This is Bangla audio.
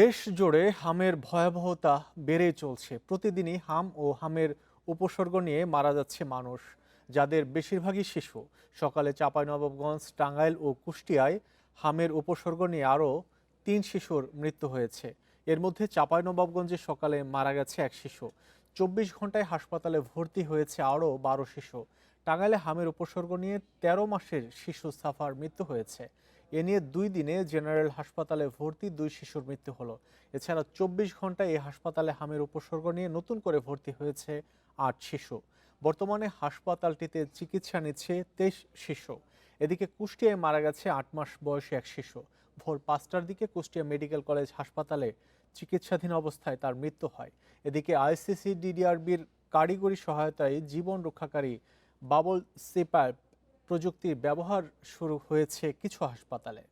দেশ জুড়ে হামের ভয়াবহতা বেড়েই চলছে। প্রতিদিনই হাম ও হামের উপসর্গ নিয়ে মারা যাচ্ছে মানুষ, যাদের বেশিরভাগই শিশু। সকালে চাঁপাইনবাবগঞ্জ, টাঙ্গাইল ও কুষ্টিয়ায় হামের উপসর্গ নিয়ে আরও 3 শিশুর মৃত্যু হয়েছে। এর মধ্যে চাঁপাইনবাবগঞ্জে সকালে মারা গেছে এক শিশু। 24 ঘন্টায় হাসপাতালে ভর্তি হয়েছে আরও 12 শিশু। টাঙ্গাইলে হামের উপসর্গ নিয়ে 13 মাসের শিশু সাফার মৃত্যু হয়েছে। এ নিয়ে 2 দিনে জেনারেল হাসপাতালে ভর্তি 2 শিশুর মৃত্যু হলো। এছাড়া 24 ঘন্টায় এই হাসপাতালে হামের উপসর্গ নিয়ে নতুন করে ভর্তি হয়েছে 8 শিশু। বর্তমানে হাসপাতালটিতে চিকিৎসা নিচ্ছে 23 শিশু। এদিকে কুষ্টিয়ায় মারা গেছে 8 মাস বয়সী এক শিশু। ভোর 5টার দিকে কুষ্টিয়া মেডিকেল কলেজ হাসপাতালে চিকিৎসাধীন অবস্থায় তার মৃত্যু হয়। এদিকে আইসিসি ডিডিআরবির কারিগরি সহায়তায় জীবন রক্ষাকারী বাবল সিপ্যাপ প্রযুক্তির ব্যবহার শুরু হয়েছে কিছু হাসপাতালে।